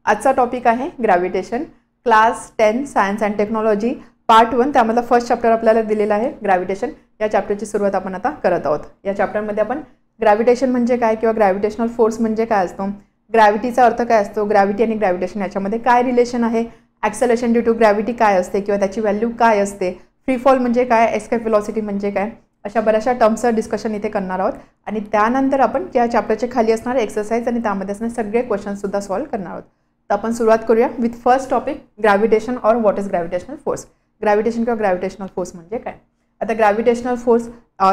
आजचा टॉपिक आहे gravitation, class 10 science and technology part 1. त्यामधला फर्स्ट चॅप्टर आपल्याला दिलेला आहे ग्रॅव्हिटेशन. या चॅप्टरची सुरुवात आपण आता करत आहोत. या चॅप्टरमध्ये आपण ग्रॅव्हिटेशन म्हणजे काय किंवा ग्रॅव्हिटेशनल फोर्स म्हणजे काय असतो, ग्रॅव्हिटीचा अर्थ काय असतो, ग्रॅव्हिटी आणि ग्रॅव्हिटेशन याच्यामध्ये काय रिलेशन आहे, ॲक्सेलरेशन ड्यू टू ग्रॅव्हिटी काय असते किंवा त्याची व्हॅल्यू काय असते, फ्री फॉल म्हणजे काय, एस्केप व्हेलॉसिटी म्हणजे काय, अशा बऱ्याचशा टर्म्सचं डिस्कशन इथे करणार आहोत. आणि त्यानंतर आपण या चॅप्टरच्या खाली असणारे एक्सरसाइज आणि त्यामध्ये असणारे सगळे क्वेश्चनसुद्धा सॉल्व्ह करणार आहोत. तर आपण सुरुवात करूया with first topic, gravitation or what is gravitational force. Gravitation किंवा ग्रॅव्हिटेशनल फोर्स म्हणजे काय. आता ग्रॅव्हिटेशनल फोर्स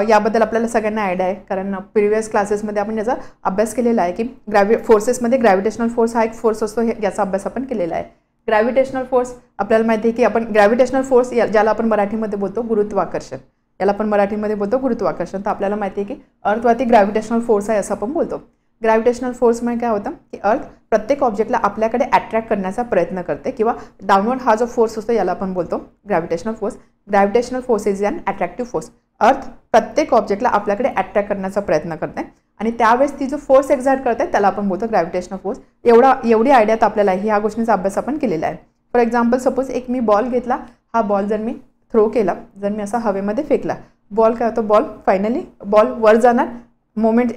याबद्दल आपल्याला सगळ्यांना आयडिया आहे, कारण प्रिव्हियस क्लासेसमध्ये आपण याचा अभ्यास केलेला आहे की फोर्सेसमध्ये ग्रॅव्हिटेशनल फोर्स हा एक फोर्स असतो, याचा अभ्यास आपण केलेला आहे. ग्रॅव्हिटेशनल फोर्स आपल्याला माहिती आहे की आपण ग्रॅव्हिटेशनल फोर्स ज्याला आपण मराठीमध्ये बोलतो गुरुत्वाकर्षण, याला आपण मराठीमध्ये बोलतो गुरुत्वाकर्षण. तर आपल्याला माहिती आहे की अर्थवरती ग्रॅव्हिटेशनल फोर्स आहे असं आपण बोलतो. ग्रॅव्हिटेशनल फोर्समध्ये काय होतं की अर्थ प्रत्येक ऑब्जेक्टला आपल्याकडे अट्रॅक्ट करण्याचा प्रयत्न करते किंवा डाऊनवर्ड हा जो फोर्स असतो याला आपण बोलतो gravitational force. Gravitational force is an attractive force. Earth प्रत्येक ऑब्जेक्टला आपल्याकडे अट्रॅक्ट करण्याचा प्रयत्न करते आणि त्यावेळेस ती जो फोर्स एक्झर्ट करते त्याला आपण बोलतो ग्रॅव्हिटेशनल फोर्स. एवढी आयडिया तर आपल्याला ह्या गोष्टींचा अभ्यास आपण केलेला आहे. फॉर एक्झाम्पल सपोज एक मी बॉल घेतला, हा बॉल जर मी थ्रो केला, जर मी असा हवेमध्ये फेकला, बॉल काय होतो, बॉल फायनली बॉल वर जाणार,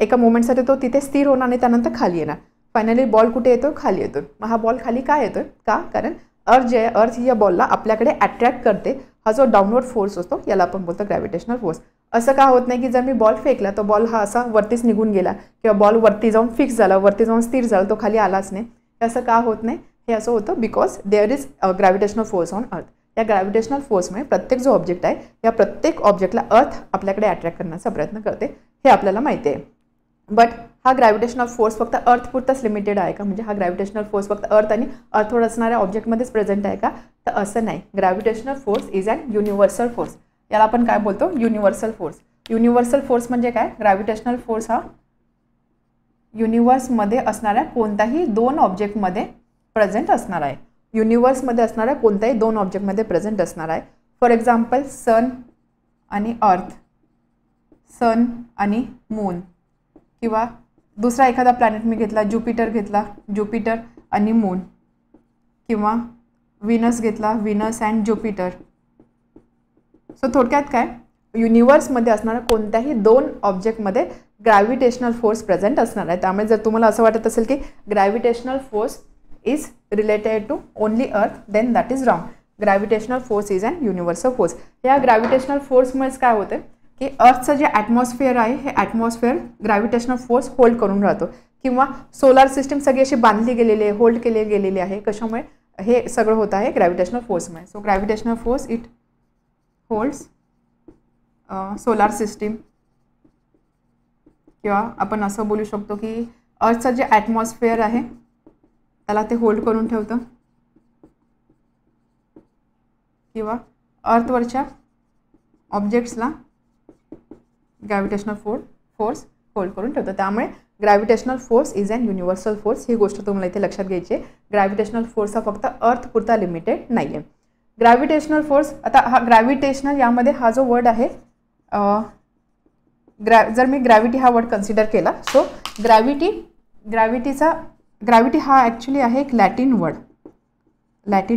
एका मोमेंटसाठी तो तिथे स्थिर होणार आणि त्यानंतर खाली येणार. फायनली बॉल कुठे येतो, खाली येतो. मग हा बॉल खाली काय येतोय का, कारण अर्थ जे आहे, अर्थ या बॉलला आपल्याकडे अट्रॅक्ट करते. हा जो डाऊनवर्ड फोर्स असतो याला आपण बोलतो ग्रॅव्हिटेशनल फोर्स. असं का होत नाही की जर मी बॉल फेकला तर बॉल हा असा वरतीच निघून गेला किंवा बॉल वरती जाऊन फिक्स झाला, वरती जाऊन स्थिर झाला, तो खाली आलाच नाही. असं का होत नाही, हे असं होतं because there is gravitational force on earth. या ग्रॅव्हिटेशनल फोर्समुळे प्रत्येक जो ऑब्जेक्ट आहे या प्रत्येक ऑब्जेक्टला अर्थ आपल्याकडे अट्रॅक्ट करण्याचा प्रयत्न करते, हे आपल्याला माहिती आहे. बट हा ग्रॅव्हिटेशनल फोर्स फक्त अर्थपुरताच लिमिटेड आहे का, म्हणजे हा ग्रॅव्हिटेशनल फोर्स फक्त अर्थ आणि अर्थवर असणाऱ्या ऑब्जेक्टमध्येच प्रेझेंट आहे का, तर असं नाही. Gravitational force is an universal force. याला आपण काय बोलतो, युनिव्हर्सल फोर्स. युनिव्हर्सल फोर्स म्हणजे काय, ग्रॅव्हिटेशनल फोर्स हा युनिव्हर्समध्ये असणाऱ्या कोणत्याही दोन ऑब्जेक्टमध्ये प्रेझेंट असणार आहे. युनिव्हर्समध्ये असणाऱ्या कोणत्याही दोन ऑब्जेक्टमध्ये प्रेझेंट असणार आहे. फॉर एक्झाम्पल सन आणि अर्थ, सन आणि मून, किंवा दुसरा एखादा प्लॅनेट मी घेतला, ज्युपिटर घेतला, ज्युपिटर आणि मून, किंवा व्हीनस घेतला, व्हीनस अँड ज्युपिटर. सो थोडक्यात काय, युनिव्हर्समध्ये असणाऱ्या कोणत्याही दोन ऑब्जेक्टमध्ये ग्रॅव्हिटेशनल फोर्स प्रेझेंट असणार आहे. त्यामुळे जर तुम्हाला असं वाटत असेल की gravitational force is related to only earth, then that is wrong. Gravitational force is an universal force. या ग्रॅव्हिटेशनल फोर्समुळेच काय होतं की अर्थचं जे ॲटमॉस्फिअर आहे हे ॲटमॉस्फिअर ग्रॅव्हिटेशनल फोर्स होल्ड करून राहतो, किंवा सोलार सिस्टीम सगळी अशी बांधली गेलेली आहे, होल्ड केली गेलेली आहे. कशामुळे, हे सगळं होत आहे ग्रॅव्हिटेशनल फोर्समुळे. So gravitational force it holds solar system, किंवा आपण असं बोलू शकतो की अर्थचं जे ॲटमॉस्फिअर आहे त्याला ते होल्ड करून ठेवतं, किंवा अर्थवरच्या ऑब्जेक्ट्सला ग्रॅव्हिटेशनल फोर्स होल्ड करून ठेवतं. त्यामुळे gravitational force is an universal force. ही गोष्ट तुम्हाला इथे लक्षात घ्यायची आहे. ग्रॅव्हिटेशनल फोर्स हा फक्त अर्थपुरता लिमिटेड नाही आहे. ग्रॅव्हिटेशनल फोर्स, आता हा ग्रॅव्हिटेशनल यामध्ये हा जो वर्ड आहे, जर मी ग्रॅव्हिटी हा वर्ड कन्सिडर केला, सो ग्रॅव्हिटी हा ॲक्च्युली आहे एक लॅटिन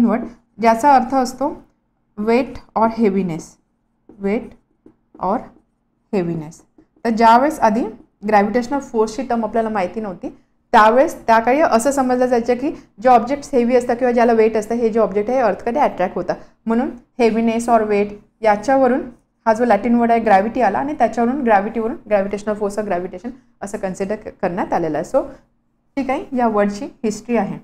वर्ड ज्याचा अर्थ असतो weight or heaviness. Weight or heaviness. तर ज्यावेळेस आधी ग्रॅव्हिटेशनल फोर्सची टर्म आपल्याला माहिती नव्हती, त्यावेळेस त्या काळी असं समजलं जायचं की जे ऑब्जेक्ट्स हेवी असतात किंवा ज्याला वेट असतं, हे जे ऑब्जेक्ट आहे अर्थकडे अट्रॅक्ट होतात. म्हणून हेवीनेस ऑर वेट याच्यावरून हा जो लॅटिन वर्ड आहे ग्रॅव्हिटी आला, आणि त्याच्यावरून ग्रॅव्हिटेशनल फोर्स ऑफ ग्रॅव्हिटेशन असं कन्सिडर करण्यात आलेलं आहे. सो ठीक आहे, या वर्डची हिस्ट्री आहे.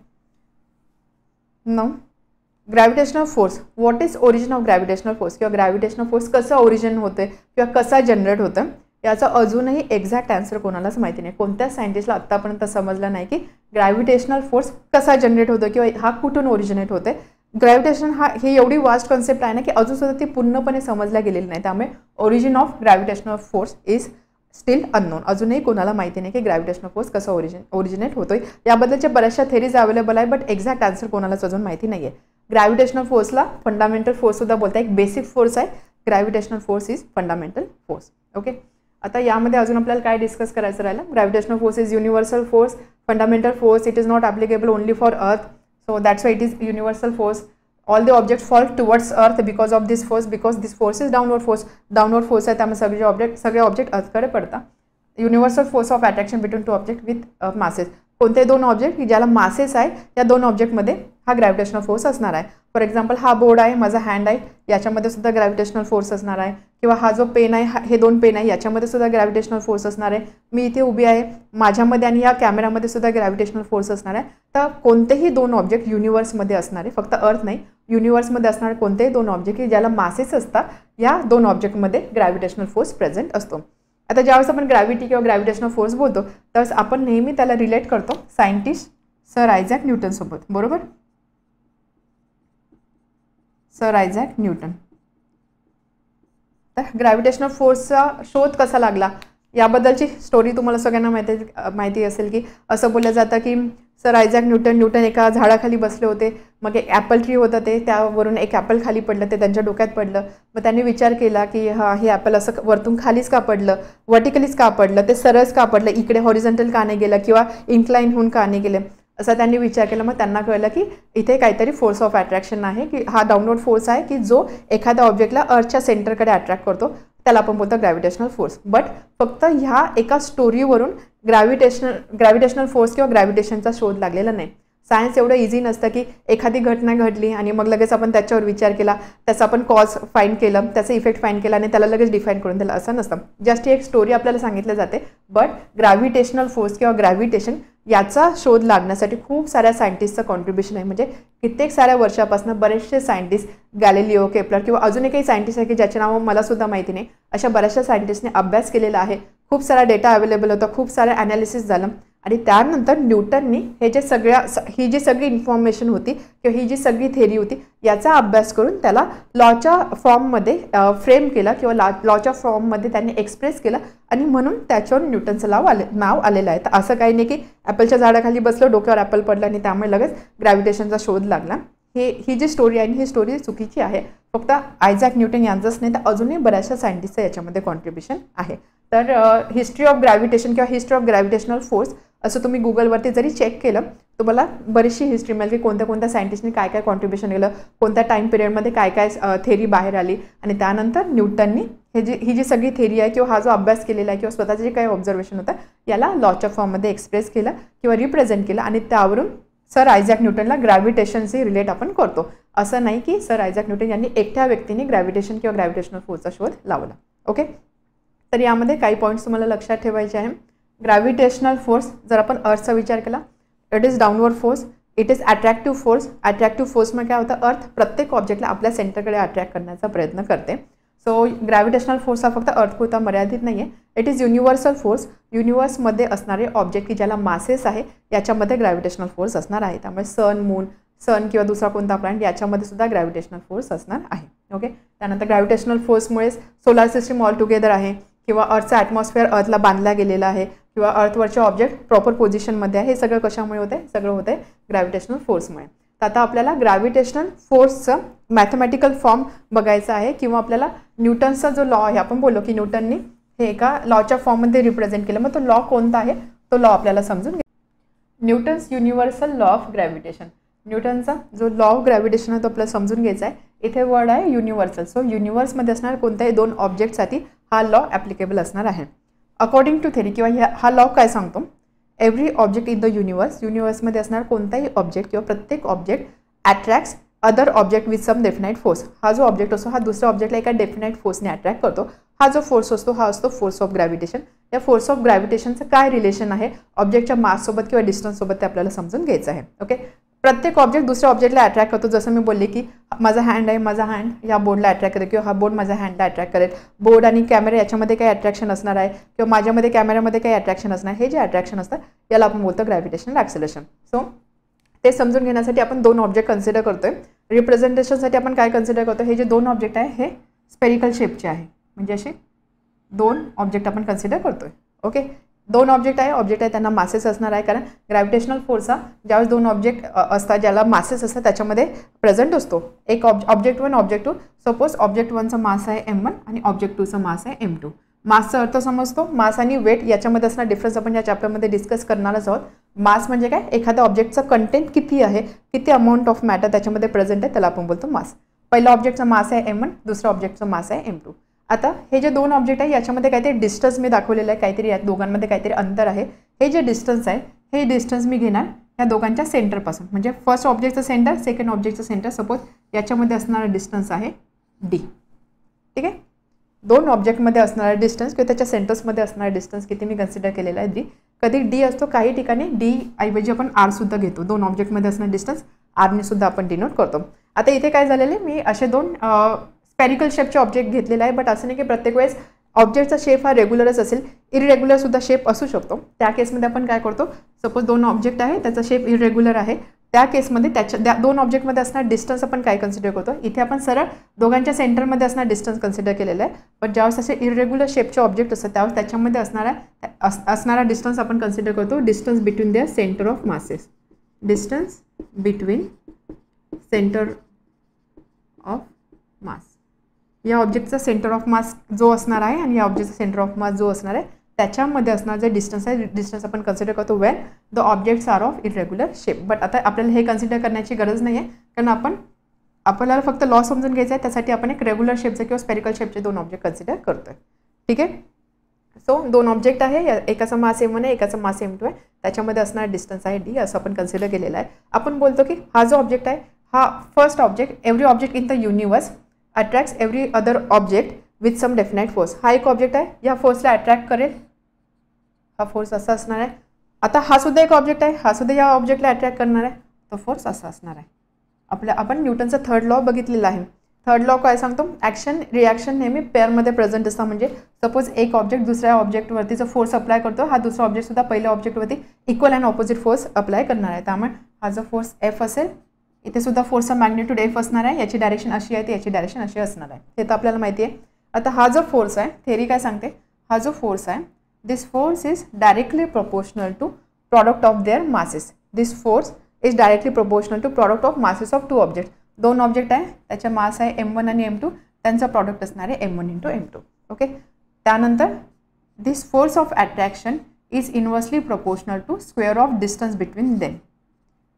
Gravitational force, what is origin of gravitational force, किंवा ग्रॅव्हिटेशनल फोर्स कसं ओरिजिन होतं किंवा कसा जनरेट होतं, याचा अजूनही एक्झॅक्ट आन्सर कोणालाच माहिती नाही. कोणत्याच सायंटिस्टला आत्तापर्यंत समजलं नाही की ग्रॅव्हिटेशनल फोर्स कसा जनरेट होतो किंवा हा कुठून ओरिजिनेट होते. ग्रॅव्हिटेशन ही एवढी वास्ट कॉन्सेप्ट आहे ना की अजूनसुद्धा ती पूर्णपणे समजल्या गेलेली नाही. त्यामुळे origin of gravitational force is steel unknown. अजूनही कोणाला माहिती नाही की ग्रॅव्हिटेशनल फोर्स कसा ओरिजिनेट होतोय. याबद्दलच्या बऱ्याचशा थेरीज अवेलेबल आहे, बट एक्झॅक्ट आन्सर कोणालाच अजून माहिती नाही आहे. ग्रॅव्हिटेशनल फोर्सला फंडामेंटल फोर्ससुद्धा बोलतात. एक बेसिक फोर्स आहे gravitational force is fundamental force. Okay, आता यामध्ये अजून आपल्याला काय डिस्कस करायचं राहिलं. Gravitational force is universal force, fundamental force, it is not applicable only for earth, So that's why it is universal force. All the objects fall towards earth because of this force, because this force is downward force. Downward force आहे त्यामुळे सगळे object अर्थकडे पडतात. Universal force of attraction between two object with masses. कोणते दोन object की ज्याला masses आहे या दोन ऑब्जेक्टमध्ये हा ग्रॅव्हिटेशनल फोर्स असणार आहे. फॉर एक्झाम्पल हा बोर्ड आहे, माझा हँड आहे, याच्यामध्ये सुद्धा ग्रॅव्हिटेशनल फोर्स असणार आहे. किंवा हा जो पेन आहे, हे दोन पेन आहे, याच्यामध्ये सुद्धा ग्रॅव्हिटेशनल फोर्स असणार आहे. मी इथे उभी आहे, माझ्यामध्ये आणि या कॅमेरामध्ये सुद्धा ग्रॅव्हिटेशनल फोर्स असणार आहे. तर कोणतेही दोन ऑब्जेक्ट युनिव्हर्समध्ये असणारे, फक्त अर्थ नाही, युनिव्हर्समध्ये असणारे कोणतेही दोन ऑब्जेक्ट की ज्याला मासेस असतात, या दोन ऑब्जेक्टमध्ये ग्रॅव्हिटेशनल फोर्स प्रेझेंट असतो. आता ज्यावेळेस आपण ग्रॅव्हिटी किंवा ग्रॅव्हिटेशनल फोर्स बोलतो त्यावेळेस आपण नेहमी त्याला रिलेट करतो सायंटिस्ट सर आयझॅक न्यूटनसोबत, बरोबर. Sir Isaac Newton. तर ग्रॅव्हिटेशनल फोर्सचा शोध कसा लागला याबद्दलची स्टोरी तुम्हाला सगळ्यांना माहिती असेल की असं बोललं जातं की सर आयझॅक न्यूटन एका झाडाखाली बसले होते. मग एक ॲपल ट्री होतं, ते त्यावरून एक ॲपल खाली पडलं, ते त्यांच्या डोक्यात पडलं. मग त्यांनी विचार केला की हे ॲपल असं वरतून खालीच का पडलं, वर्टिकलीच का पडलं, ते सरळच का पडलं, इकडे हॉरिझॉन्टल का नाही गेलं किंवा इन्क्लाइन होऊन का नाही गेले, असा त्यांनी विचार केला. मग त्यांना कळलं की इथे काहीतरी फोर्स ऑफ अट्रॅक्शन आहे, की हा डाऊनवर्ड फोर्स आहे की जो एखाद्या ऑब्जेक्टला अर्थच्या सेंटरकडे अट्रॅक्ट करतो, त्याला आपण बोलतो ग्रॅव्हिटेशनल फोर्स. बट फक्त ह्या एका स्टोरीवरून ग्रॅव्हिटेशनल फोर्स किंवा ग्रॅव्हिटेशनचा शोध लागलेला नाही. सायन्स एवढं इझी नसतं की एखादी घटना घडली आणि मग लगेच आपण त्याच्यावर विचार केला, त्याचा आपण कॉज फाइंड केलं, त्याचा इफेक्ट फाइंड केला आणि त्याला लगेच डिफाईन करून दिलं, असं नसतं. जस्ट एक स्टोरी आपल्याला सांगितलं जाते. बट ग्रॅव्हिटेशनल फोर्स किंवा ग्रॅव्हिटेशन याचा शोध लागण्यासाठी खूप साऱ्या सायंटिस्टचं कॉन्ट्रीब्युशन आहे. म्हणजे कित्येक साऱ्या वर्षापासून बरेचसे सायंटिस्ट, गॅलिलिओ, केपलर किंवा अजूनही काही सायंटिस्ट आहे की ज्याचे नाव मला सुद्धा माहिती नाही, अशा बऱ्याचशा सायंटिस्टने अभ्यास केलेला आहे. खूप सारा डेटा अवेलेबल होता, खूप सारं ॲनालिसिस झालं आणि त्यानंतर न्यूटननी ही जी सगळी इन्फॉर्मेशन होती किंवा ही जी सगळी थेरी होती याचा अभ्यास करून त्याला लॉच्या फॉर्ममध्ये फ्रेम केला किंवा लॉच्या फॉर्ममध्ये त्यांनी एक्सप्रेस केलं आणि म्हणून त्याच्यावर न्यूटनचं नाव आलेलं आहे. तर असं काही नाही की ॲपलच्या झाडाखाली बसलं, डोक्यावर ॲपल पडलं आणि त्यामुळे लगेच ग्रॅव्हिटेशनचा शोध लागला. ही जी स्टोरी आहे ही स्टोरी चुकीची आहे. फक्त आयझॅक न्यूटन यांचंच नाही तर अजूनही बऱ्याचशा सायंटिस्टचं याच्यामध्ये कॉन्ट्रीब्युशन आहे. तर हिस्ट्री ऑफ ग्रॅव्हिटेशन किंवा हिस्ट्री ऑफ ग्रॅव्हिटेशनल फोर्स असं तुम्ही गुगलवरती जरी चेक केलं तुम्हाला बरीचशी हिस्ट्री मिळेल की कोणत्या सायंटिस्टने काय काय कॉन्ट्रीब्युशन केलं, कोणत्या टाईम पिरियडमध्ये काय काय थेरी बाहेर आली आणि त्यानंतर न्यूटननी ही जी सगळी थेरी आहे किंवा हा जो अभ्यास केलेला आहे किंवा स्वतःचं जे काही ऑब्झर्वेशन होतं याला लॉच्या फॉर्ममध्ये एक्सप्रेस केलं किंवा रिप्रेझेंट केलं आणि त्यावरून सर आयझॅक न्यूटनला ग्रॅव्हिटेशनशी रिलेट आपण करतो. असं नाही की सर आयझॅक न्यूटन यांनी एकट्या व्यक्तीने ग्रॅव्हिटेशन किंवा ग्रॅव्हिटेशनल फोर्सचा शोध लावला. ओके, तर यामध्ये काही पॉईंट्स तुम्हाला लक्षात ठेवायचे आहे. ग्रॅव्हिटेशनल फोर्स जर आपण अर्थचा विचार केला, it is downward force, it is attractive force. Attractive फोर्समध्ये काय होतं, अर्थ प्रत्येक ऑब्जेक्टला आपल्या सेंटरकडे अट्रॅक्ट करण्याचा प्रयत्न करते. सो ग्रॅव्हिटेशनल फोर्स हा फक्त अर्थपुरता मर्यादित नाही आहे, इट इज युनिव्हर्सल फोर्स. युनिव्हर्समध्ये असणारे ऑब्जेक्ट की ज्याला मासेस आहे याच्यामध्ये ग्रॅव्हिटेशनल फोर्स असणार आहे. त्यामुळे सन किंवा दुसरा कोणता प्लॅनेट याच्यामध्ये सुद्धा ग्रॅव्हिटेशनल फोर्स असणार आहे. ओके, त्यानंतर ग्रॅव्हिटेशनल फोर्समुळेच सोलार सिस्टीम ऑल टुगेदर आहे किंवा अर्थचं ॲटमॉस्फिअर अर्थला बांधला गेलेला आहे किंवा अर्थवरचे ऑब्जेक्ट प्रॉपर पोझिशनमध्ये आहे. हे सगळं कशामुळे होते, सगळं होते ग्रॅव्हिटेशनल फोर्समुळे. तर आता आपल्याला ग्रॅव्हिटेशनल फोर्सचं मॅथमॅटिकल फॉर्म बघायचं आहे किंवा आपल्याला न्यूटनचा जो लॉ आहे, आपण बोललो की न्यूटननी हे एका लॉच्या फॉर्ममध्ये रिप्रेझेंट केलं. मग तो लॉ कोणता आहे तो लॉ आपल्याला समजून घ्या. Newton's universal law of gravitation. न्यूटनचा जो लॉ ऑफ ग्रॅव्हिटेशन आहे तो आपल्याला समजून घ्यायचा आहे. इथे वर्ड आहे युनिव्हर्सल. सो युनिव्हर्समध्ये असणाऱ्या कोणत्याही दोन ऑब्जेक्टसाठी हा लॉ ॲप्लिकेबल असणार आहे. अकॉर्डिंग टू थेरी किंवा हा लॉ काय सांगतो, एव्हरी ऑब्जेक्ट इन द युनिव्हर्समध्ये असणार कोणताही ऑब्जेक्ट किंवा प्रत्येक object attracts other object with some definite force. हा जो ऑब्जेक्ट असतो हा दुसऱ्या ऑब्जेक्टला एका डेफिनाईट फोर्सने अट्रॅक्ट करतो. हा जो फोर्स असतो हा असतो फोर्स ऑफ ग्रॅव्हिटेशन. या फोर्स ऑफ ग्रॅव्हिटेशनचं काय रिलेशन आहे ऑब्जेक्टच्या माससोबत किंवा डिस्टन्ससोबत ते आपल्याला समजून घ्यायचं आहे. ओके, प्रत्येक ऑब्जेक्ट दुसऱ्या ऑब्जेक्टला अट्रॅक्ट करतो. जसं मी बोलले की माझा हँड आहे, माझा हँड या बोर्डला अट्रॅक्ट करेल किंवा हा बोर्ड माझ्या हँडला अट्रॅक्ट करेल. बोर्ड आणि कॅमेरा याच्यामध्ये काही अट्रॅक्शन असणार आहे किंवा माझ्यामध्ये कॅमेऱ्यामध्ये काही अट्रॅक्शन असणार आहे. हे जे अट्रॅक्शन असतं याला आपण बोलतो ग्रॅव्हिटेशनल ॲक्सेलरेशन. सो ते समजून घेण्यासाठी आपण दोन ऑब्जेक्ट कन्सिडर करतोय. रिप्रेझेंटेशनसाठी आपण काय कन्सिडर करतो, हे जे दोन ऑब्जेक्ट आहे हे स्पेरिकल शेपचे आहे. म्हणजे असे दोन ऑब्जेक्ट आपण कन्सिडर करतोय. ओके, दोन ऑब्जेक्ट आहे त्यांना मासेस असणार आहे कारण ग्रॅव्हिटेशनल फोर्सचा ज्यावेळेस दोन ऑब्जेक्ट असतात ज्याला मासेस असतात त्याच्यामध्ये प्रेझेंट असतो. एक ऑब्जेक्ट 1 ऑब्जेक्ट 2. सपोज ऑब्जेक्ट 1चा मास आहे m1 आणि ऑब्जेक्ट 2चा मास आहे m2. मासचा अर्थ समजतो. मास आणि वेट याच्यामध्ये असणारा डिफरन्स आपण या चॅप्टरमध्ये डिस्कस करणारच आहोत. मास म्हणजे काय, एखाद्या ऑब्जेक्टचं कंटेंट किती आहे, किती अमाऊंट ऑफ मॅटर त्याच्यामध्ये प्रेझेंट आहे, त्याला आपण बोलतो मास. पहिल्या ऑब्जेक्टचा मास आहे m1, दुसऱ्या ऑब्जेक्टचा मास आहे m2. आता हे जे दोन ऑब्जेक्ट आहे याच्यामध्ये काहीतरी डिस्टन्स मी दाखवलेलं आहे, काहीतरी या दोघांमध्ये काहीतरी अंतर आहे. हे जे डिस्टन्स आहे हे डिस्टन्स मी घेणार या दोघांच्या सेंटरपासून, म्हणजे फर्स्ट ऑब्जेक्टचं सेंटर, सेकंड ऑब्जेक्टचं सेंटर. सपोज याच्यामध्ये असणारा डिस्टन्स आहे d. ठीक आहे, दोन ऑब्जेक्टमध्ये असणारा डिस्टन्स किंवा त्याच्या सेंटर्समध्ये असणारा डिस्टन्स किती मी कन्सिडर केलेला आहे d. कधी d असतो, काही ठिकाणी d ऐवजी आपण r सुद्धा घेतो. दोन ऑब्जेक्टमध्ये असणारा डिस्टन्स r ने सुद्धा आपण डिनोट करतो. आता इथे काय झालेलं आहे, मी असे दोन स्पेरिकल शेपचे ऑब्जेक्ट घेतलेले आहे. बट असं नाही की प्रत्येक वेळेस ऑब्जेक्टचा शेप हा रेग्युलरच असेल, इरेग्युलर सुद्धा शेप असू शकतो. त्या केसमध्ये आपण काय करतो, सपोज दोन ऑब्जेक्ट आहे, त्याचा शेप इरेग्युलर आहे, त्या केसमध्ये त्याच्या दोन ऑब्जेक्टमध्ये असणार डिस्टन्स आपण काय कन्सिडर करतो, इथे आपण सरळ दोघांच्या सेंटरमध्ये असणार डिस्टन्स कन्सिडर केलेलं आहे. पण ज्यावेळेस असे इरेग्युलर शेपचे ऑब्जेक्ट असतात त्यावेळेस त्याच्यामध्ये असणारा डिस्टन्स आपण कन्सिडर करतो distance between there centre of masses. Distance between centre of mass, या ऑब्जेक्टचा सेंटर ऑफ मास जो असणार आहे आणि या ऑब्जेक्टचा सेंटर ऑफ मास जो असणार आहे त्याच्यामध्ये असणार जे डिस्टन्स आहे, डिस्टन्स आपण कन्सिडर करतो when the objects are of irregular shape. But आता आपल्याला हे कन्सिडर करण्याची गरज नाही आहे, कारण आपल्याला फक्त लॉ समजून घ्यायचा आहे. त्यासाठी आपण एक रेग्युलर शेपचे किंवा स्पेरिकल शेपचे दोन ऑब्जेक्ट कन्सिडर करतोय. ठीक आहे, सो दोन ऑब्जेक्ट आहे, एकाचा मास m1 आहे, एकाचा मास m2 आहे, त्याच्यामध्ये असणारा डिस्टन्स आहे d असं आपण कन्सिडर केलेला आहे. आपण बोलतो की हा जो ऑब्जेक्ट आहे हा first object, every object in the universe attracts every other object with some definite force. हा एक ऑब्जेक्ट आहे, या फोर्सला अट्रॅक्ट करेल, हा फोर्स असा असणार आहे. आता हा सुद्धा एक ऑब्जेक्ट आहे, हा सुद्धा या ऑब्जेक्टला अट्रॅक्ट करणार आहे, तो फोर्स असा असणार आहे. आपण न्यूटनचा थर्ड लॉ बघितलेला आहे. थर्ड लॉ काय सांगतो, ॲक्शन रिॲक्शन नेहमी पेअरमध्ये प्रेझेंट असतात. म्हणजे सपोज एक ऑब्जेक्ट दुसऱ्या ऑब्जेक्टवरती जो फोर्स अप्लाय करतो, हा दुसरा ऑब्जेक्ट सुद्धा पहिल्या ऑब्जेक्टवरती equal and opposite force apply करणार आहे. त्यामुळे हा जो फोर्स F असेल, इथे सुद्धा फोर्सचा मॅग्निट्यूड F असणार आहे. याची डायरेक्शन अशी आहे, याची डायरेक्शन अशी असणार आहे. हे तर आपल्याला माहिती आहे. आता हा जो फोर्स आहे, थेरी काय सांगते, हा जो फोर्स आहे, this force is directly proportional to product of their masses. This force is directly proportional to product of masses of two object. दोन ऑब्जेक्ट आहे, त्याचा मास आहे m1 आणि m2, त्यांचा प्रॉडक्ट असणार आहे m1 इंटू m2. ओके, त्यानंतर this force of attraction is inversely proportional to square of distance between them.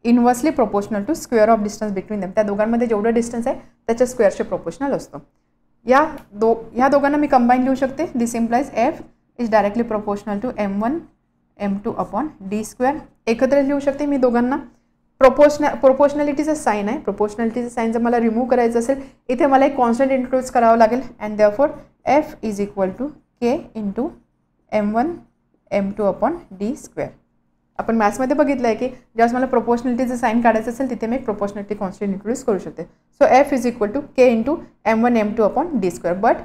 Inversely proportional to square of distance between them. त्या दोघांमध्ये जेवढं डिस्टन्स आहे त्याच्या स्क्वेअरशी प्रोपोर्शनल असतो. या दोघांना मी कंबाईन लिहू शकते. This implies F is directly proportional to m1 m2 upon d square. एकत्र लिहू शकते मी दोघांना. प्रोपोर्शनॅलिटीचं साईन आहे, प्रोपोर्शनॅलिटीचं साईन जर मला रिमूव्ह करायचं असेल, इथे मला एक कॉन्स्टंट इंट्रोड्यूस करावं लागेल. And therefore F is equal to k into m1 m2 upon d square. आपण मॅथ्समध्ये बघितलं आहे की ज्यावेळेस मला प्रोपोर्शनॅलिटीचं साईन काढायचं असेल तिथे मी प्रोपोर्शनॅलिटी कॉन्स्टंट इंट्रोड्यूस करू शकते. So F is equal to k into m1 m2 upon d square. But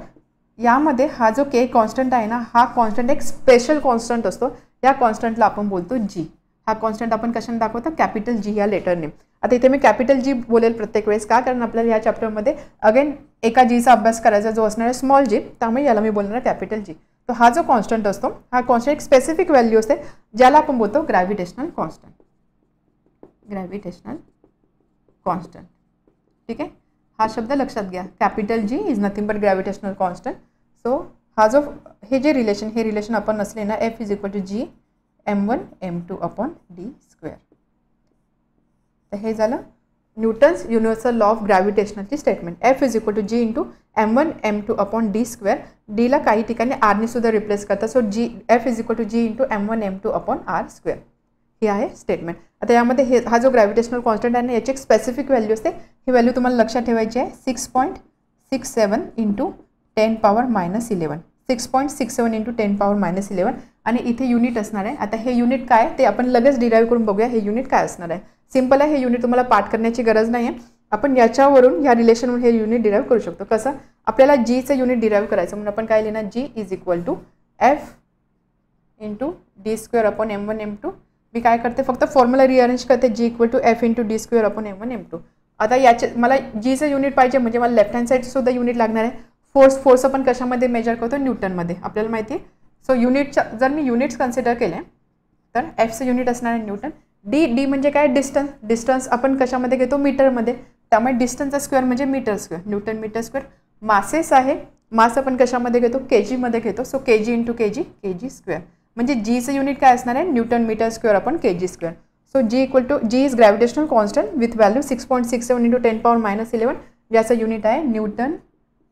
यामध्ये हा जो k कॉन्स्टंट आहे ना, हा कॉन्स्टंट एक स्पेशल कॉन्स्टंट असतो. या कॉन्स्टंटला आपण बोलतो g. हा कॉन्स्टंट आपण कशाने दाखवतो, कॅपिटल G या लेटरने. आता इथे मी कॅपिटल G बोलेल प्रत्येक वेळेस, का, कारण आपल्याला या चॅप्टरमध्ये अगेन एका जीचा अभ्यास करायचा जो असणार आहे स्मॉल g, त्यामुळे याला मी बोलणार कॅपिटल G. तो हा जो कॉन्स्टंट असतो, हा कॉन्स्टंट एक स्पेसिफिक व्हॅल्यू असते ज्याला आपण बोलतो ग्रॅव्हिटेशनल कॉन्स्टंट. Gravitational constant. ठीक आहे, हा शब्द लक्षात घ्या. Capital G is nothing but gravitational constant. So हा जो हे रिलेशन आपण असले ना, F is equal to G m1 m2 upon d square. तर हे झालं न्यूटन्स युनिव्हर्सल लॉ ऑफ ग्रॅव्हिटेशनलची statement. F is equal to G into m1 m2 upon d square. डीला काही ठिकाणी आरने सुद्धा रिप्लेस करतात. So F is equal to G into m1 m2 upon r square. ही आहे स्टेटमेंट. आता यामध्ये हा जो ग्रॅव्हिटेशनल कॉन्स्टंट आहे ना, याची एक स्पेसिफिक व्हॅल्यू असते. ही व्हॅल्यू तुम्हाला लक्षात ठेवायची आहे. 6.67 into 10 power minus 11. 6.67 into 10 power minus 11. आणि इथे युनिट असणार आहे. आता हे युनिट काय ते आपण लगेच डिराईव्ह करून बघूया. हे युनिट काय असणार आहे. सिंपल आहे, हे युनिट तुम्हाला पाठ करण्याची गरज नाही आहे. आपण याच्यावरून या रिलेशनवरून हे युनिट डिराईव्ह करू शकतो. कसं, आपल्याला जीचं युनिट डिराईव्ह करायचं म्हणून आपण काय लिहिणार, G is equal to F into d square upon m1 m2. मी काय करते, फक्त फॉर्म्युला रिअरेंज करते. G equal to F into d square upon m1 m2. आता याचे मला जीचं युनिट पाहिजे म्हणजे मला लेफ्ट हँड साईडचं सुद्धा युनिट लागणार आहे. फोर्स आपण कशामध्ये मेजर करतो, न्यूटनमध्ये, आपल्याला माहिती आहे. सो युनिटच्या जर मी युनिट्स कन्सिडर केले तर Fचं युनिट असणार आहे न्यूटन. डी म्हणजे काय, डिस्टन्स आपण कशामध्ये घेतो, मीटरमध्ये. त्यामुळे डिस्टन्सचा स्क्वेअर म्हणजे metre square, newton metre square. Masses आहे मास आपण कशामध्ये घेतो, केजीमध्ये घेतो. So kg into kg, kg square. म्हणजे जीचं युनिट काय असणार आहे, newton metre square upon kg square. So G equal to G is gravitational constant with value 6.67 into 10⁻11 ज्याचं युनिट आहे newton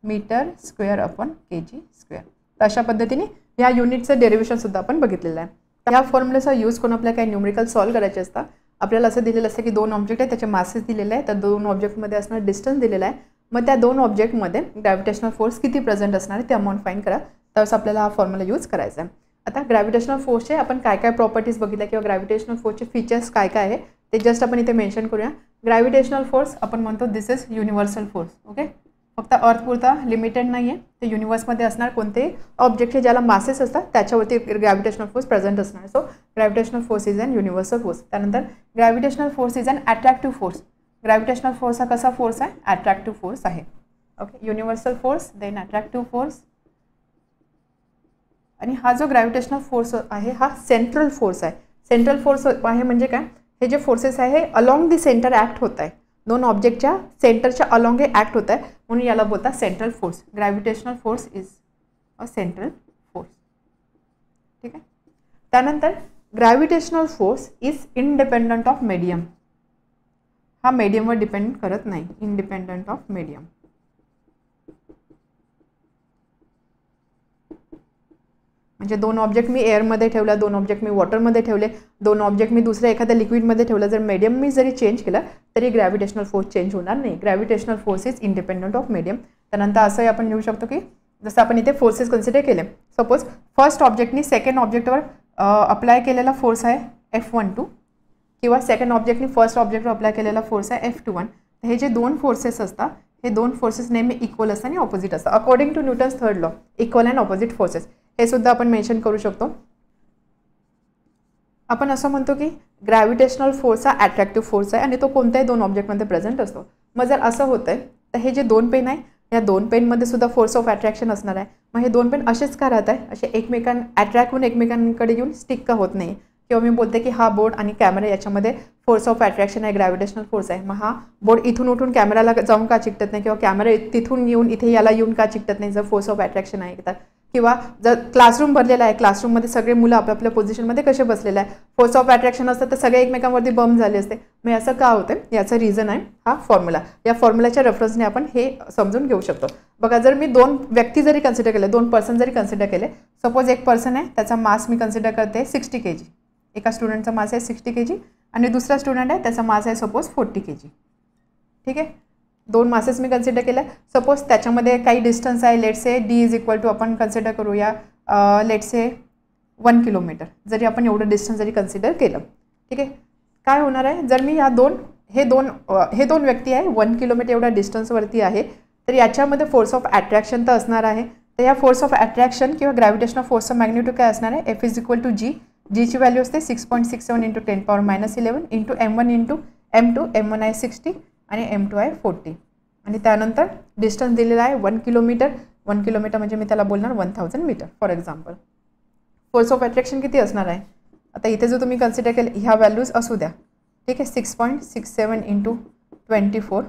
metre square upon kg square. तर अशा पद्धतीने ह्या युनिटचं डेरिव्हेशनसुद्धा आपण बघितलेलं आहे. ह्या फॉर्म्युलाचा यूज करून आपल्याला काही न्यूमेरिकल सॉल्व्ह करायचे असतात. आपल्याला असं दिलेलं असतं की 2 ऑब्जेक्ट आहे, त्याचे मासेस दिलेले आहे, तर 2 ऑब्जेक्टमध्ये असणार डिस्टन्स दिलेला आहे. मग त्या 2 ऑब्जेक्टमध्ये ग्रॅव्हिटेशनल फोर्स किती प्रेझेंट असणार आहे ते अमाऊंट फाइंड करा. तरच आपल्याला हा फॉर्म्युला यूज करायचा आहे. आता ग्रॅव्हिटेशनल फोर्सचे आपण काय काय प्रॉपर्टीज बघितल्या किंवा ग्रॅव्हिटेशनल फोर्सचे फीचर्स काय काय आहे ते जस्ट आपण इथे मेन्शन करूया. ग्रॅव्हिटेशनल फोर्स आपण म्हणतो दिस इज युनिव्हर्सल फोर्स. ओके, फक्त अर्थपुरता लिमिटेड नाही आहे. ते युनिवर्समध्ये असणार कोणते ऑब्जेक्ट ज्याला मासेस असतात त्याच्यावरती ग्रॅव्हिटेशनल फोर्स प्रेझेंट असणार. So gravitational force is an universal force. त्यानंतर gravitational force is an attractive force. Gravitational force हा कसा फोर्स आहे, अट्रॅक्टिव्ह फोर्स आहे. Okay, universal force then attractive force. आणि हा जो ग्रॅव्हिटेशनल फोर्स आहे हा सेंट्रल फोर्स आहे. सेंट्रल फोर्स आहे म्हणजे काय, हे जे फोर्सेस आहे हे अलॉंग दी सेंटर ॲक्ट होत आहे. 2 ऑब्जेक्टच्या सेंटरच्या अलॉंग हे ॲक्ट होत आहे म्हणून याला बोलतात central force. Gravitational force is a central force. ठीक आहे. त्यानंतर gravitational force is independent of medium. हा मीडियमवर डिपेंड करत नाही, इंडिपेंडंट ऑफ मीडियम. म्हणजे 2 ऑब्जेक्ट मी एअरमध्ये ठेवला, 2 ऑब्जेक्ट मी वॉटरमध्ये ठेवले, 2 ऑब्जेक्ट मी दुसऱ्या एखाद्या लिक्विडमध्ये ठेवलं, जर मीडियम मी जरी चेंज केलं तरी ग्रॅव्हिटेशनल फोर्स चेंज होणार नाही. Gravitational force is independent of medium. त्यानंतर असंही आपण लिहू शकतो की जसं आपण इथे फोर्सेस कन्सिडर केले, सपोज फर्स्ट ऑब्जेक्टनी सेकंड ऑब्जेक्टवर अप्लाय केलेला फोर्स आहे F12 किंवा सेकंड ऑब्जेक्टनी फर्स्ट ऑब्जेक्टवर अप्लाय केलेला फोर्स आहे F21. तर हे जे 2 फोर्सेस असतात हे 2 फोर्सेस नेहमी इक्वल असतात आणि ऑपोजिट असतात. According to Newton's third law equal and opposite forces हे सुद्धा आपण मेन्शन करू शकतो. आपण असं म्हणतो की ग्रॅव्हिटेशनल फोर्स हा अट्रॅक्टिव्ह फोर्स आहे आणि तो कोणत्याही 2 ऑब्जेक्टमध्ये प्रेझेंट असतो. मग जर असं होतं आहे तर हे जे 2 पेन आहे या 2 पेनमध्ये सुद्धा फोर्स ऑफ अट्रॅक्शन असणार आहे. मग हे 2 पेन असेच का राहत आहे, असे अट्रॅक्ट होऊन एकमेकांकडे येऊन स्टिक का होत नाही. किंवा मी बोलते की हा बोर्ड आणि कॅमेरा याच्यामध्ये फोर्स ऑफ अट्रॅक्शन आहे, ग्रॅव्हिटेशनल फोर्स आहे. मग हा बोर्ड इथून उठून कॅमेराला जाऊन का चिकटत नाही किंवा कॅमेरा तिथून येऊन इथे याला येऊन का चिकटत नाही जर फोर्स ऑफ अट्रॅक्शन आहे. तर किंवा जर क्लासरूम भरलेला आहे, क्लासरूममध्ये सगळे मुलं आपापल्या पोझिशनमध्ये कसे बसलेले आहे, फोर्स ऑफ अट्रॅक्शन असतं तर सगळे एकमेकांवरती बंप झाले असते. मग असं का होतं याचं रिझन आहे हा फॉर्म्युला. या फॉर्म्युलाच्या रेफरन्सने आपण हे समजून घेऊ शकतो. बघा, जर मी 2 व्यक्ती जरी कन्सिडर केले, 2 पर्सन जरी कन्सिडर केले, सपोज एक पर्सन आहे त्याचा मास मी कन्सिडर करते 60 kg. एका स्टुडंटचा मास आहे 60 kg आणि दुसरा स्टुडंट आहे त्याचा मास आहे सपोज 40 kg. ठीक आहे, 2 मासेस मी कन्सिडर केलं. सपोज त्याच्यामध्ये काही डिस्टन्स आहे, let's say D is equal to आपण कन्सिडर करूया लेट्स से 1 किलोमीटर. जरी आपण एवढं डिस्टन्स जरी कन्सिडर केलं, ठीक आहे, काय होणार आहे जर मी हे दोन व्यक्ती आहे 1 किलोमीटर एवढा डिस्टन्सवरती आहे तर याच्यामध्ये फोर्स ऑफ अट्रॅक्शन तर असणार आहे. तर या फोर्स ऑफ अट्रॅक्शन किंवा ग्रॅव्हिटेशनल फोर्सचं मॅग्निट्यूड काय असणार आहे, F इज इक्वल टू जी. जीची व्हॅल्यू असते 6.67 into 10⁻11 into M1 into M2. M1 आहे 60 आणि M2 आहे 40. आणि त्यानंतर डिस्टन्स दिलेला आहे 1 किलोमीटर. 1 किलोमीटर म्हणजे मी त्याला बोलणार 1000 metre for example. Force of attraction किती असणार आहे, आता इथे जो तुम्ही कन्सिडर केलं ह्या व्हॅल्यूज असू द्या. ठीक आहे, 6.67 इंटू 24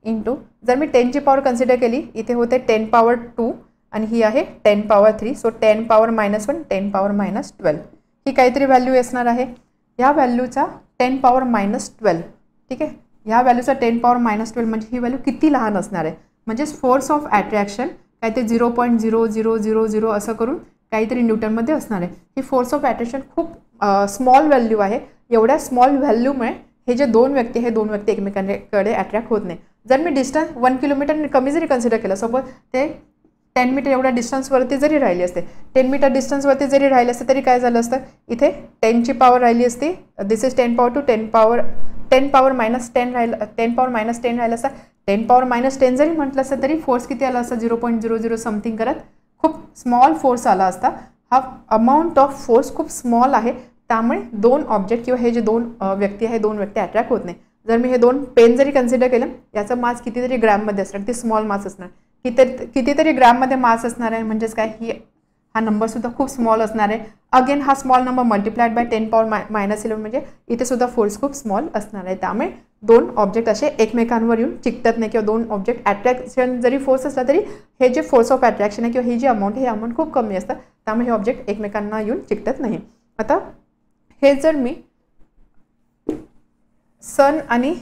इंटू जर मी 10ची पॉवर कन्सिडर केली इथे होते 10⁻2 आणि ही आहे 10⁻3. सो 10⁻−1 10⁻−12 ही काहीतरी व्हॅल्यू असणार आहे. ह्या व्हॅल्यूचा 10⁻−12. ठीक आहे, ह्या व्हॅल्यूचा 10⁻−12 म्हणजे ही व्हॅल्यू किती लहान असणार आहे, म्हणजेच फोर्स ऑफ अट्रॅक्शन काहीतरी 0.0000 असं करून काहीतरी न्यूटनमध्ये असणार आहे. ही फोर्स ऑफ अट्रॅक्शन खूप स्मॉल व्हॅल्यू आहे. एवढ्या स्मॉल व्हॅल्यूमुळे हे जे 2 व्यक्ती हे 2 व्यक्ती एकमेकांकडे अट्रॅक्ट होत नाही. जर मी डिस्टन्स 1 किलोमीटर कमी जरी कन्सिडर केलं, सपोज ते 10 मीटर एवढ्या डिस्टन्सवरती जरी राहिली असते, 10 मीटर डिस्टन्सवरती जरी राहिले असते तरी काय झालं असतं, इथे 10ची पॉवर राहिली असती. दिस इज 10⁻2 10⁻−10 राहिलं, 10⁻−10 राहिलं असतं. 10⁻−10 जरी म्हटलं असतं तरी फोर्स किती आला असता, 0.00 समथिंग करत खूप स्मॉल फोर्स आला असता. हा अमाऊंट ऑफ फोर्स खूप स्मॉल आहे. त्यामुळे 2 ऑब्जेक्ट किंवा हे जे 2 व्यक्ती आहे 2 व्यक्ती अट्रॅक्ट होत नाही. जर मी हे 2 पेन जरी कन्सिडर केलं याचं मास कितीतरी ग्रॅममध्ये असणार, ते स्मॉल मास असणार. कितीतरी ग्रॅममध्ये मास असणार आहे. म्हणजेच काय, हा नंबरसुद्धा खूप स्मॉल असणार आहे. अगेन हा small number multiplied by 10 power -11 म्हणजे इथे सुद्धा फोर्स खूप स्मॉल असणार आहे. त्यामुळे दोन ऑब्जेक्ट असे एकमेकांवर येऊन चिकटत नाही किंवा दोन ऑब्जेक्ट अट्रॅक्शन जरी फोर्स असला तरी हे जे फोर्स ऑफ अट्रॅक्शन आहे किंवा ही जी अमाऊंट हे अमाऊंट खूप कमी असतं. त्यामुळे हे ऑब्जेक्ट एकमेकांना येऊन चिकटत नाही. आता हे जर मी सन आणि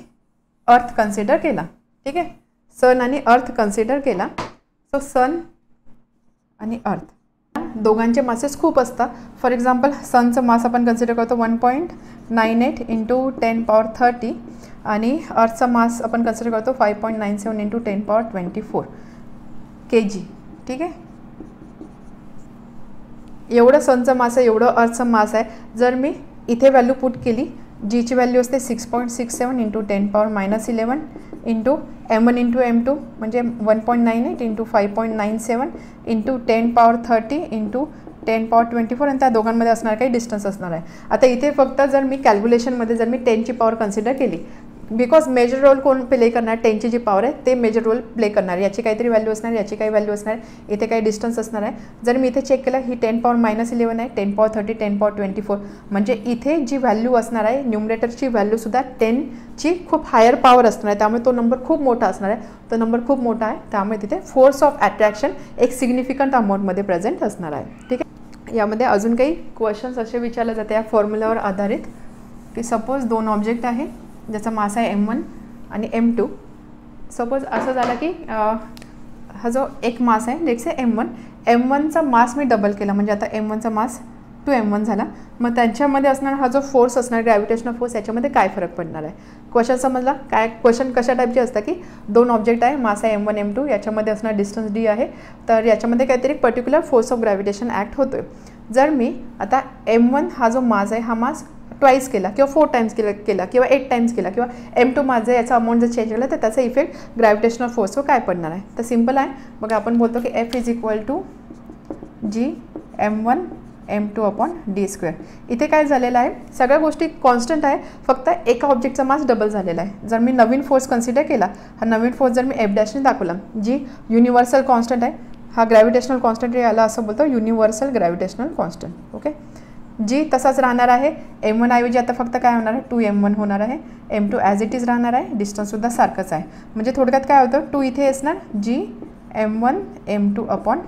अर्थ कन्सिडर केला, ठीक आहे, सन आणि अर्थ कन्सिडर केला. सो सन आणि अर्थ दोघांचे मासेस खूप असतात. फॉर एक्झाम्पल सनचं मास आपण कन्सिडर करतो 1.98 इंटू 10 पॉवर 30 आणि अर्थचा मास आपण कन्सिडर करतो 5.97 इंटू 10 पॉवर 24 kg. ठीक आहे, एवढं सनचं मास आहे, एवढं अर्थचं मास आहे. जर मी इथे व्हॅल्यू पुट केली, जीची व्हॅल्यू असते 6.67 into 10 power -11 into m1 into m2 म्हणजे 1.98 into 5.97 into 10 power 30 into 10 power 24 आणि त्या दोघांमध्ये असणार काही डिस्टन्स असणार आहे. आता इथे फक्त जर मी कॅल्क्युलेशनमध्ये जर मी 10ची पॉवर कन्सिडर केली, बिकॉज मेजर रोल कोण प्ले करणार, 10ची जी पॉवर आहे ते मेजर रोल प्ले करणार. याची काहीतरी व्हॅल्यू असणार, याची काही व्हॅल्यू असणार, इथे काही डिस्टन्स असणार आहे. जर मी इथे चेक केलं, ही 10 पॉवर -11 आहे, 10 पॉवर 30, 10 पॉवर 24 म्हणजे इथे जी व्हॅल्यू असणार आहे न्यूमरेटरची व्हॅल्यूसुद्धा 10ची खूप हायर पॉवर असणार आहे. त्यामुळे तो नंबर खूप मोठा असणार आहे. तो नंबर खूप मोठा आहे, त्यामुळे तिथे फोर्स ऑफ अट्रॅक्शन एक सिग्निफिकंट अमाऊंटमध्ये प्रेझेंट असणार आहे. ठीक आहे, यामध्ये अजून काही क्वेश्चन्स असे विचारले जाते या फॉर्म्युलावर आधारित की सपोज दोन ऑब्जेक्ट आहे ज्याचा मास आहे m1 आणि m2. सपोज असं झालं की हा जो एक मास आहे let's say m1चा mass me double केला म्हणजे आता m1चा मास 2m1 झाला. मग त्यांच्यामध्ये असणार हा जो फोर्स असणार ग्रॅव्हिटेशनल फोर्स याच्यामध्ये काय फरक पडणार आहे. क्वेश्चन समजला काय. क्वेश्चन कशा टाईपचे असतं की दोन ऑब्जेक्ट आहे, मास आहे m1 m2, याच्यामध्ये असणार डिस्टन्स d आहे. तर याच्यामध्ये काहीतरी particular force of gravitation act होतोय. जर मी आता m1 हा जो मास आहे हा मास ट्वाईस केला किंवा 4 टाइम्स केला किंवा 8 टाइम्स केला किंवा m2 माझं याचा अमाऊंट जर चेंज केला तर त्याचा इफेक्ट ग्रॅव्हिटेशनल फोर्सवर काय पडणार आहे. तर सिम्पल आहे. मग आपण बोलतो की F is equal to g m1 m2 upon d². इथे काय झालेलं आहे, सगळ्या गोष्टी कॉन्स्टंट आहे, फक्त एका ऑब्जेक्टचा मास डबल झालेला आहे. जर मी नवीन फोर्स कन्सिडर केला, हा नवीन फोर्स जर मी F' ने दाखवला, जी युनिव्हर्सल कॉन्स्टंट आहे, हा ग्रॅव्हिटेशनल कॉन्स्टंट याला असं बोलतो युनिव्हर्सल ग्रॅव्हिटेशनल कॉन्स्टंट. ओके, जी तसाच राहणार आहे. m1 ऐवजी आता फक्त काय होणार आहे 2m1 होणार आहे. m2 ॲज इट इज राहणार आहे, डिस्टन्ससुद्धा सारखंच आहे. म्हणजे थोडक्यात काय होतं 2 इथे असणार g m1 m2 upon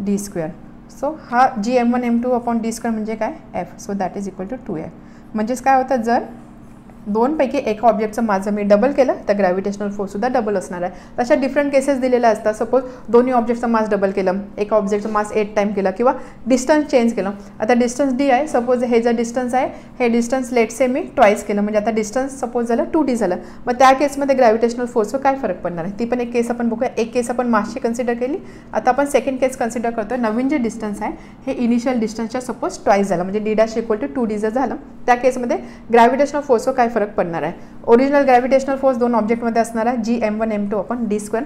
d². So हा g m1 m2 upon d² म्हणजे काय f. So that is equal to 2f. म्हणजेच काय होतं जर दोनपैकी एका ऑब्जेक्टचं माझं मी डबल केलं तर ग्रॅव्हिटेशनल फोर्ससुद्धा डबल असणार आहे. तशा डिफरंट केसेस दिलेल्या असतात. सपोज दोन्ही ऑब्जेक्टचं मास डबल केलं, एका ऑब्जेक्टचं मास 8 टाइम केलं किंवा डिस्टन्स चेंज केलं. आता डिस्टन्स d आहे, सपोज हे जर डिस्टन्स आहे, हे डिस्टन्स लेट से मी ट्वाईस केलं म्हणजे आता डिस्टन्स सपोज झालं 2d झालं. मग त्या केसमध्ये ग्रॅव्हिटेशनल फोर्सवर काय फरक पडणार आहे ती पण एक केस आपण बघूया. एक केस आपण मासची कन्सिडर केली, आता आपण सेकंड केस कन्सिडर करतो. नवीन जे डिस्टन्स आहे हे इनिशियल डिस्टन्सच्या सपोज ट्वाईस झालं म्हणजे d' इक्वल टू 2d जर झालं, त्या केसमध्ये ग्रॅव्हिटेशनल फोर्सवर काय फरक पडणार आहे. ओरिजिनल ग्रॅव्हिटेशनल फोर्स दोन ऑब्जेक्टमध्ये असणार आहे g m1 m2 upon d².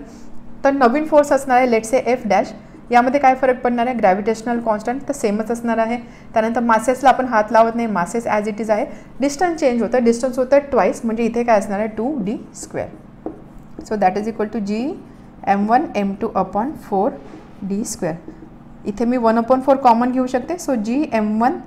तर नवीन फोर्स असणार आहे लेट से f'. यामध्ये काय फरक पडणार आहे, ग्रॅव्हिटेशनल कॉन्स्टंट तर सेमच असणार आहे. त्यानंतर मासेसला आपण हात लावत नाही, मासेस ॲज इट इज आहे. डिस्टन्स चेंज होतं, डिस्टन्स होतं ट्वाईस म्हणजे इथे काय असणार आहे 2d². So that is equal to g m1 m2 upon 4d². इथे मी 1/4 कॉमन घेऊ शकते. So g m1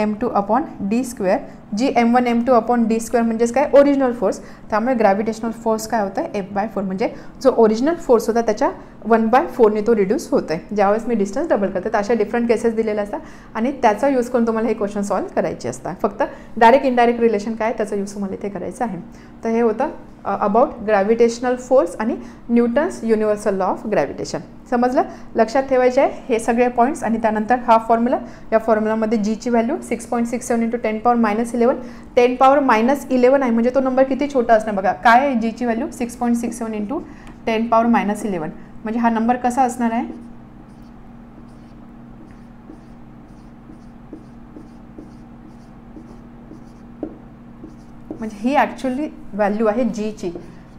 m2 upon d². G m1 m2 upon d² म्हणजेच काय ओरिजिनल फोर्स. त्यामुळे ग्रॅव्हिटेशनल फोर्स काय होतं f/4 म्हणजे जो ओरिजिनल फोर्स होता त्याच्या 1/4ने तो रिड्यूस होतं आहे ज्यावेळेस मी डिस्टन्स डबल करते. तर अशा डिफरंट केसेस दिलेले असतात आणि त्याचा यूज करून तुम्हाला हे क्वेश्चन सॉल्व्ह करायचे असतात. फक्त डायरेक्ट इनडायरेक्ट रिलेशन काय त्याचा यूज तुम्हाला इथे करायचा आहे. तर हे होतं अबाउट ग्रॅव्हिटेशनल फोर्स आणि Newton's universal law of gravitation. समजलं. लक्षात ठेवायचे आहे हे सगळे पॉईंट्स आणि त्यानंतर हा फॉर्म्युला. या फॉर्म्युलामध्ये जीची व्हॅल्यू 6.67 इंटू 10 पॉवर -11 10 पॉवर -11 आहे म्हणजे तो नंबर किती छोटा असणार बघा. काय आहे जीची व्हॅल्यू 6.67 इंटू 10 पॉवर -11 म्हणजे हा नंबर कसा असणार आहे म्हणजे ही ॲक्च्युअली व्हॅल्यू आहे जीची.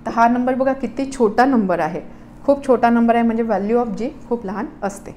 तर हा नंबर बघा किती छोटा नंबर आहे, खूप छोटा नंबर आहे म्हणजे व्हॅल्यू ऑफ जी खूप लहान असते.